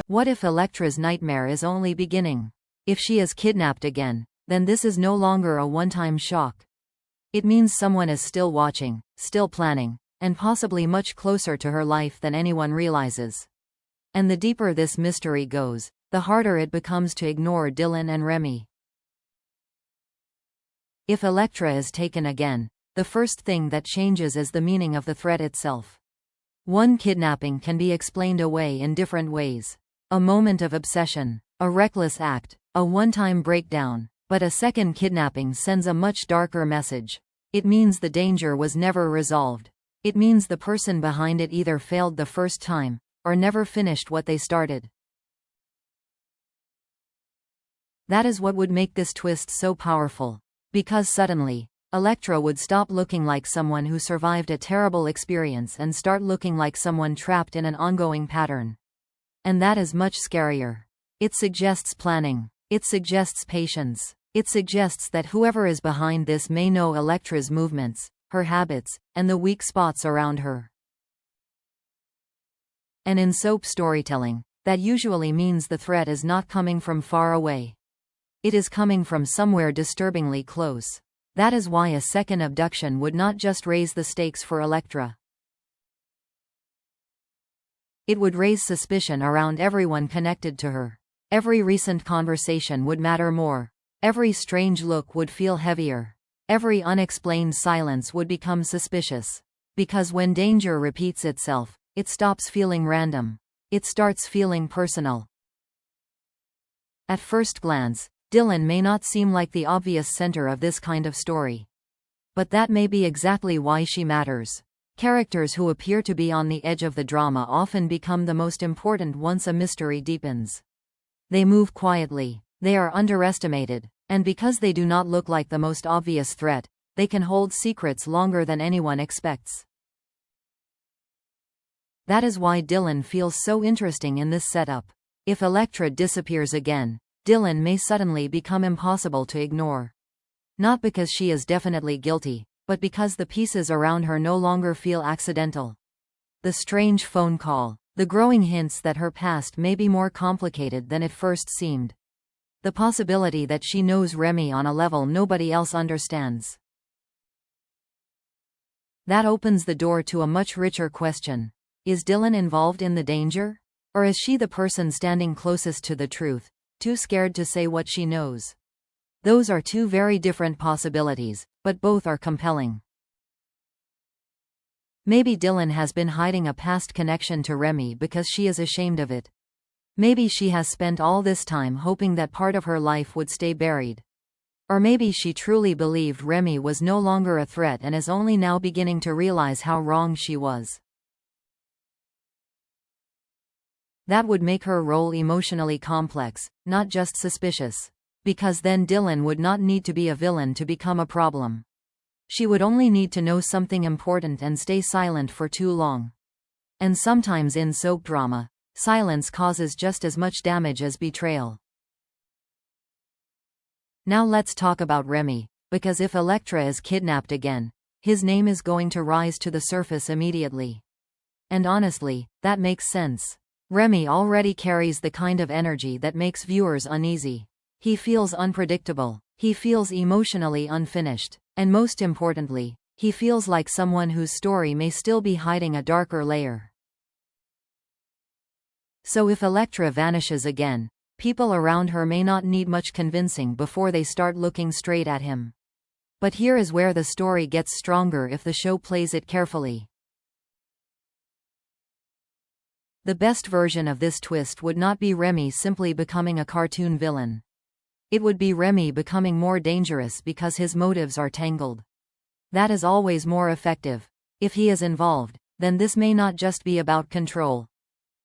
What if Electra's nightmare is only beginning? If she is kidnapped again, then this is no longer a one-time shock. It means someone is still watching, still planning, and possibly much closer to her life than anyone realizes. And the deeper this mystery goes, the harder it becomes to ignore Dylan and Remy. If Electra is taken again, the first thing that changes is the meaning of the threat itself. One kidnapping can be explained away in different ways. A moment of obsession, a reckless act, a one-time breakdown, but a second kidnapping sends a much darker message. It means the danger was never resolved. It means the person behind it either failed the first time, or never finished what they started. That is what would make this twist so powerful. Because suddenly, Electra would stop looking like someone who survived a terrible experience and start looking like someone trapped in an ongoing pattern. And that is much scarier. It suggests planning. It suggests patience. It suggests that whoever is behind this may know Electra's movements, her habits, and the weak spots around her. And in soap storytelling, that usually means the threat is not coming from far away. It is coming from somewhere disturbingly close. That is why a second abduction would not just raise the stakes for Electra. It would raise suspicion around everyone connected to her. Every recent conversation would matter more. Every strange look would feel heavier. Every unexplained silence would become suspicious. Because when danger repeats itself, it stops feeling random. It starts feeling personal. At first glance, Dylan may not seem like the obvious center of this kind of story. But that may be exactly why she matters. Characters who appear to be on the edge of the drama often become the most important once a mystery deepens. They move quietly, they are underestimated, and because they do not look like the most obvious threat, they can hold secrets longer than anyone expects. That is why Dylan feels so interesting in this setup. If Electra disappears again, Dylan may suddenly become impossible to ignore. Not because she is definitely guilty, but because the pieces around her no longer feel accidental. The strange phone call, the growing hints that her past may be more complicated than it first seemed. The possibility that she knows Remy on a level nobody else understands. That opens the door to a much richer question. Is Dylan involved in the danger? Or is she the person standing closest to the truth, too scared to say what she knows? Those are two very different possibilities, but both are compelling. Maybe Dylan has been hiding a past connection to Remy because she is ashamed of it. Maybe she has spent all this time hoping that part of her life would stay buried. Or maybe she truly believed Remy was no longer a threat and is only now beginning to realize how wrong she was. That would make her role emotionally complex, not just suspicious. Because then Dylan would not need to be a villain to become a problem. She would only need to know something important and stay silent for too long. And sometimes in soap drama, silence causes just as much damage as betrayal. Now let's talk about Remy, because if Electra is kidnapped again, his name is going to rise to the surface immediately. And honestly, that makes sense. Remy already carries the kind of energy that makes viewers uneasy. He feels unpredictable, he feels emotionally unfinished, and most importantly, he feels like someone whose story may still be hiding a darker layer. So if Electra vanishes again, people around her may not need much convincing before they start looking straight at him. But here is where the story gets stronger if the show plays it carefully. The best version of this twist would not be Remy simply becoming a cartoon villain. It would be Remy becoming more dangerous because his motives are tangled. That is always more effective. If he is involved, then this may not just be about control.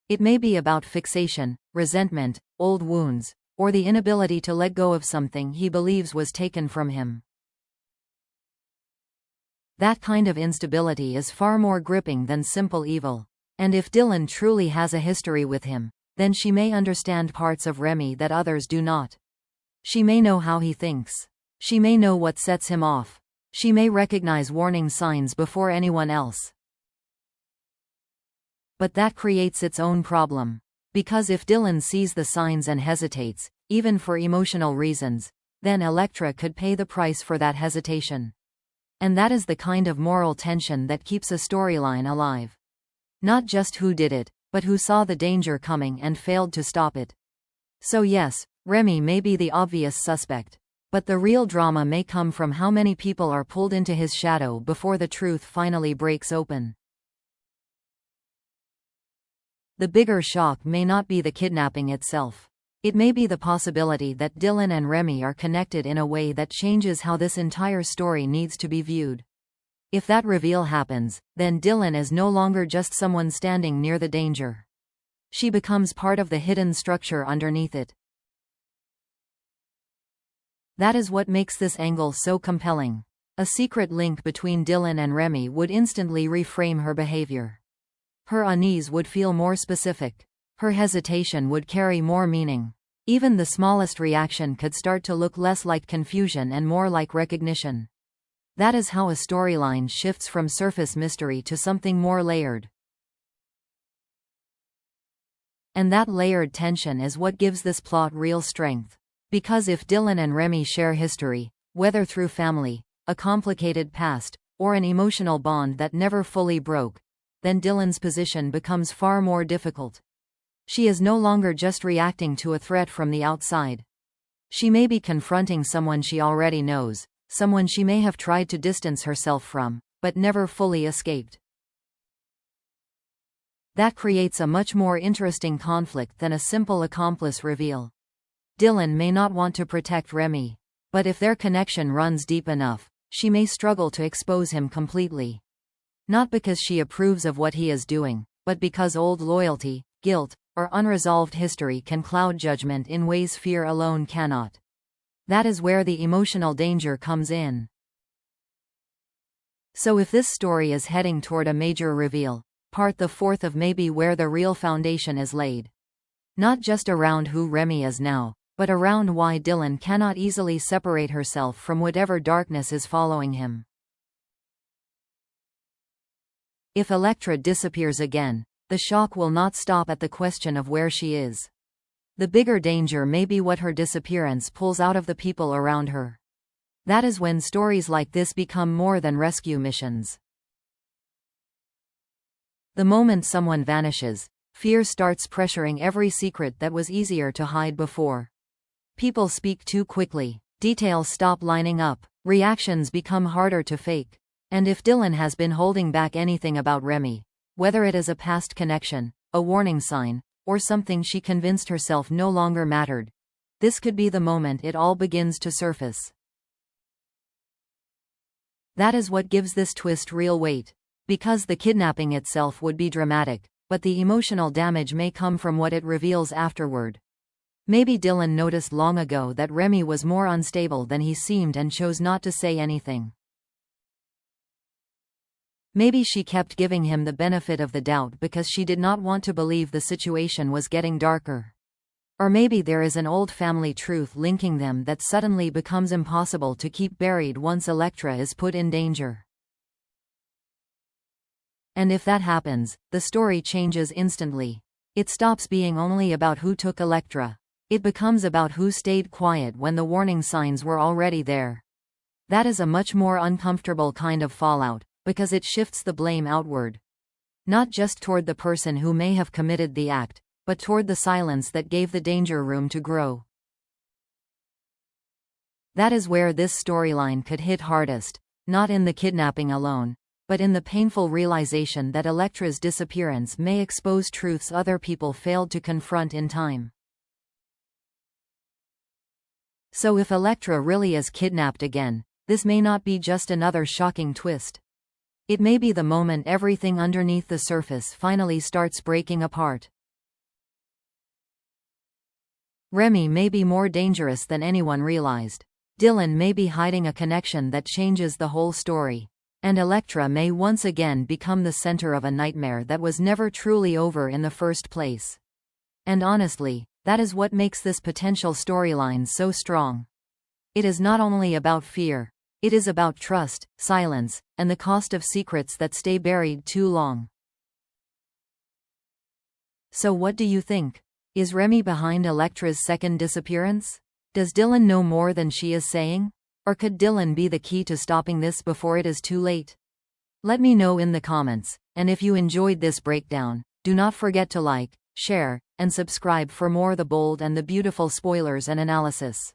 It may be about fixation, resentment, old wounds, or the inability to let go of something he believes was taken from him. That kind of instability is far more gripping than simple evil. And if Dylan truly has a history with him, then she may understand parts of Remy that others do not. She may know how he thinks. She may know what sets him off. She may recognize warning signs before anyone else. But that creates its own problem. Because if Dylan sees the signs and hesitates, even for emotional reasons, then Electra could pay the price for that hesitation. And that is the kind of moral tension that keeps a storyline alive. Not just who did it, but who saw the danger coming and failed to stop it. So yes, Remy may be the obvious suspect. But the real drama may come from how many people are pulled into his shadow before the truth finally breaks open. The bigger shock may not be the kidnapping itself. It may be the possibility that Dylan and Remy are connected in a way that changes how this entire story needs to be viewed. If that reveal happens, then Dylan is no longer just someone standing near the danger. She becomes part of the hidden structure underneath it. That is what makes this angle so compelling. A secret link between Dylan and Remy would instantly reframe her behavior. Her unease would feel more specific. Her hesitation would carry more meaning. Even the smallest reaction could start to look less like confusion and more like recognition. That is how a storyline shifts from surface mystery to something more layered. And that layered tension is what gives this plot real strength. Because if Dylan and Remy share history, whether through family, a complicated past, or an emotional bond that never fully broke, then Dylan's position becomes far more difficult. She is no longer just reacting to a threat from the outside. She may be confronting someone she already knows, someone she may have tried to distance herself from, but never fully escaped. That creates a much more interesting conflict than a simple accomplice reveal. Dylan may not want to protect Remy, but if their connection runs deep enough, she may struggle to expose him completely. Not because she approves of what he is doing, but because old loyalty, guilt, or unresolved history can cloud judgment in ways fear alone cannot. That is where the emotional danger comes in. So if this story is heading toward a major reveal, part the fourth of may be where the real foundation is laid. Not just around who Remy is now, but around why Dylan cannot easily separate herself from whatever darkness is following him. If Electra disappears again, the shock will not stop at the question of where she is. The bigger danger may be what her disappearance pulls out of the people around her. That is when stories like this become more than rescue missions. The moment someone vanishes, fear starts pressuring every secret that was easier to hide before. People speak too quickly, details stop lining up, reactions become harder to fake. And if Dylan has been holding back anything about Remy, whether it is a past connection, a warning sign, or something she convinced herself no longer mattered, this could be the moment it all begins to surface. That is what gives this twist real weight. Because the kidnapping itself would be dramatic, but the emotional damage may come from what it reveals afterward. Maybe Dylan noticed long ago that Remy was more unstable than he seemed and chose not to say anything. Maybe she kept giving him the benefit of the doubt because she did not want to believe the situation was getting darker. Or maybe there is an old family truth linking them that suddenly becomes impossible to keep buried once Electra is put in danger. And if that happens, the story changes instantly. It stops being only about who took Electra. It becomes about who stayed quiet when the warning signs were already there. That is a much more uncomfortable kind of fallout, because it shifts the blame outward. Not just toward the person who may have committed the act, but toward the silence that gave the danger room to grow. That is where this storyline could hit hardest, not in the kidnapping alone, but in the painful realization that Electra's disappearance may expose truths other people failed to confront in time. So if Electra really is kidnapped again, this may not be just another shocking twist. It may be the moment everything underneath the surface finally starts breaking apart. Remy may be more dangerous than anyone realized. Dylan may be hiding a connection that changes the whole story. And Electra may once again become the center of a nightmare that was never truly over in the first place. And honestly, that is what makes this potential storyline so strong. It is not only about fear, It is about trust, silence, and the cost of secrets that stay buried too long. So what do you think? Is Remy behind Electra's second disappearance? Does Dylan know more than she is saying? Or could Dylan be the key to stopping this before it is too late? Let me know in the comments, and if you enjoyed this breakdown, do not forget to like, share, and subscribe for more the bold and the beautiful spoilers and analysis.